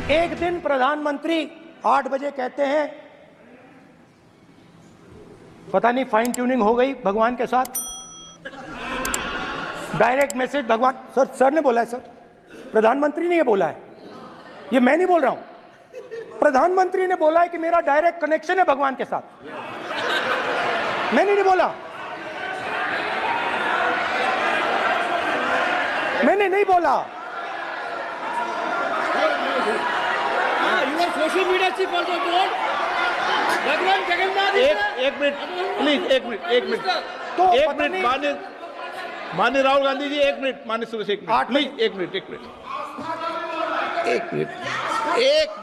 एक दिन प्रधानमंत्री 8 बजे कहते हैं, पता नहीं फाइन ट्यूनिंग हो गई भगवान के साथ, डायरेक्ट मैसेज भगवान। सर ने बोला है, सर प्रधानमंत्री ने ये बोला है, ये मैं नहीं बोल रहा हूं, प्रधानमंत्री ने बोला है कि मेरा डायरेक्ट कनेक्शन है भगवान के साथ। मैंने नहीं बोला, मैंने नहीं बोला। Social media chief of the board भगवान जगन्नाथ। एक मिनट प्लीज, एक मिनट तो एक मिनट माननीय राहुल गांधी जी, एक मिनट माननीय सुरेश, एक मिनट प्लीज, एक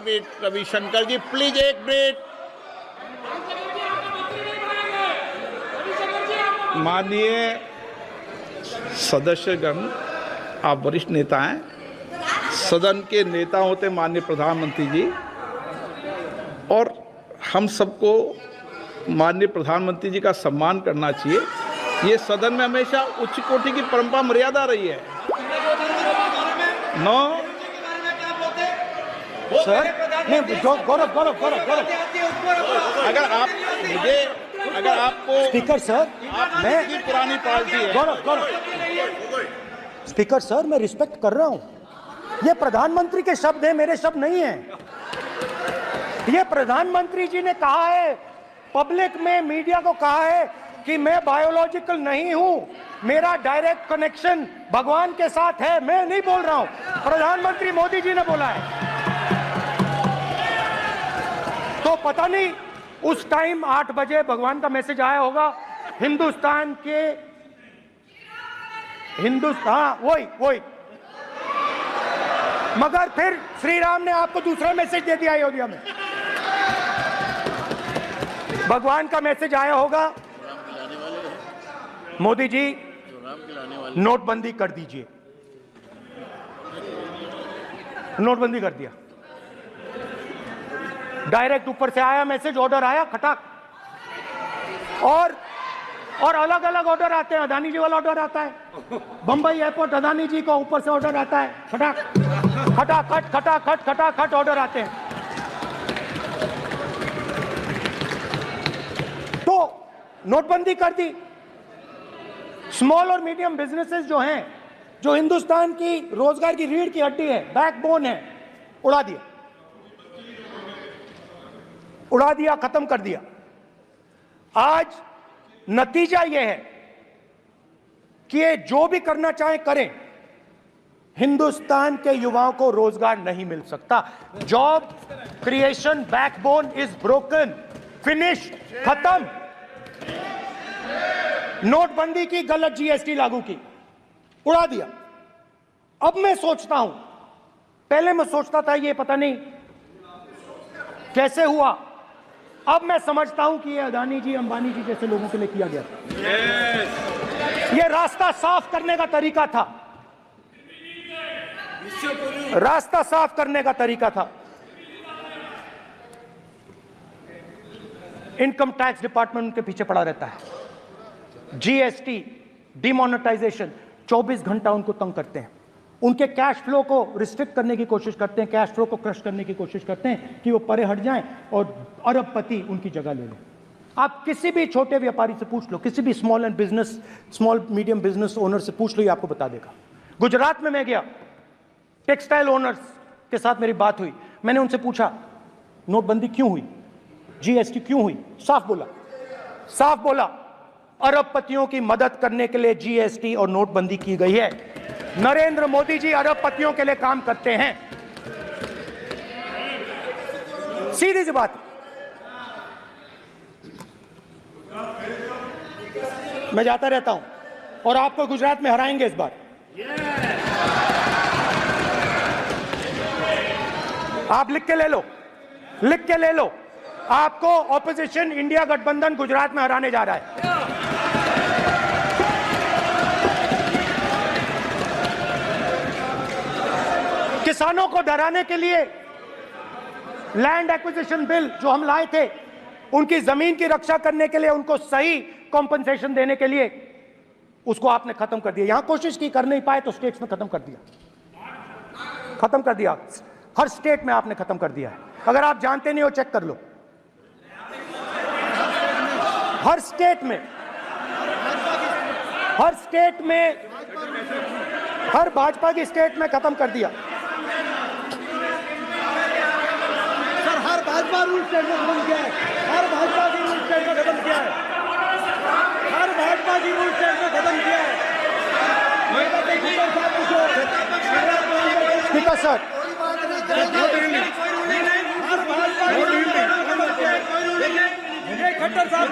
मिनट रविशंकर जी प्लीज, एक मिनट। माननीय सदस्यगण, आप वरिष्ठ नेता हैं, सदन के नेता होते माननीय प्रधानमंत्री जी, और हम सबको माननीय प्रधानमंत्री जी का सम्मान करना चाहिए। ये सदन में हमेशा उच्च कोटि की परंपरा मर्यादा रही है। नो सर गौरव अगर आपको स्पीकर सर, मैं पुरानी पार्टी है। गौरव स्पीकर सर, मैं रिस्पेक्ट कर रहा हूं, ये प्रधानमंत्री के शब्द हैं, मेरे शब्द नहीं हैं। ये प्रधानमंत्री जी ने कहा है, पब्लिक में मीडिया को कहा है कि मैं बायोलॉजिकल नहीं हूं, मेरा डायरेक्ट कनेक्शन भगवान के साथ है। मैं नहीं बोल रहा हूं, प्रधानमंत्री मोदी जी ने बोला है। तो पता नहीं उस टाइम 8 बजे भगवान का मैसेज आया होगा हिंदुस्तान, वही मगर फिर श्री राम ने आपको दूसरा मैसेज दे दिया अयोध्या में। भगवान का मैसेज आया होगा, मोदी जी नोटबंदी कर दीजिए, नोटबंदी कर दिया। डायरेक्ट ऊपर से आया मैसेज, ऑर्डर आया खटाक। और अलग अलग ऑर्डर आते हैं, अदानी जी वाला ऑर्डर आता है, बंबई एयरपोर्ट अदानी जी को ऊपर से ऑर्डर आता है, खटाखट ऑर्डर आते हैं। तो नोटबंदी कर दी। स्मॉल और मीडियम बिजनेसेस जो हैं, जो हिंदुस्तान की रोजगार की रीढ़ की हड्डी है, बैकबोन है, उड़ा दिया, खत्म कर दिया। आज नतीजा यह है कि ये जो भी करना चाहे करें, हिंदुस्तान के युवाओं को रोजगार नहीं मिल सकता। Job creation backbone is broken, finish, खत्म। नोटबंदी की, गलत जीएसटी लागू की, उड़ा दिया। अब मैं सोचता हूं, पहले मैं सोचता था ये पता नहीं कैसे हुआ, अब मैं समझता हूं कि ये अदानी जी, अंबानी जी जैसे लोगों के लिए किया गया था। ये रास्ता साफ करने का तरीका था, रास्ता साफ करने का तरीका था। इनकम टैक्स डिपार्टमेंट उनके पीछे पड़ा रहता है। जीएसटी, डिमोनेटाइजेशन, 24 घंटा उनको तंग करते हैं। उनके कैश फ्लो को रिस्ट्रिक्ट करने की कोशिश करते हैं, कैश फ्लो को क्रश करने की कोशिश करते हैं कि वो परे हट जाएं और अरबपति उनकी जगह ले लें। आप किसी भी छोटे व्यापारी से पूछ लो, किसी भी स्मॉल मीडियम बिजनेस ओनर से पूछ लो, ये आपको बता देगा। गुजरात में मैं गया, टेक्सटाइल ओनर्स के साथ मेरी बात हुई, मैंने उनसे पूछा नोटबंदी क्यों हुई, जीएसटी क्यों हुई, साफ बोला अरबपतियों की मदद करने के लिए जीएसटी और नोटबंदी की गई है। नरेंद्र मोदी जी अरबपतियों के लिए काम करते हैं, सीधी सी बात। मैं जाता रहता हूं और आपको गुजरात में हराएंगे इस बार। आप लिख के ले लो, आपको ऑपोजिशन इंडिया गठबंधन गुजरात में हराने जा रहा है। किसानों को डराने के लिए लैंड एक्विजिशन बिल जो हम लाए थे, उनकी जमीन की रक्षा करने के लिए, उनको सही कॉम्पनसेशन देने के लिए, उसको आपने खत्म कर दिया। यहां कोशिश की, कर नहीं पाए तो स्टेट्स में खत्म कर दिया। हर स्टेट में आपने खत्म कर दिया है। अगर आप जानते नहीं हो चेक कर लो। हर स्टेट में, हर भाजपा की स्टेट में खत्म कर दिया। सर हर भाजपा रूल स्टेट में खत्म किया है, हर भाजपा की रूल स्टेट में खत्म किया है, हर भाजपा की रूल स्टेट में खत्म किया है। स्पीकर सर, खट्टर साहब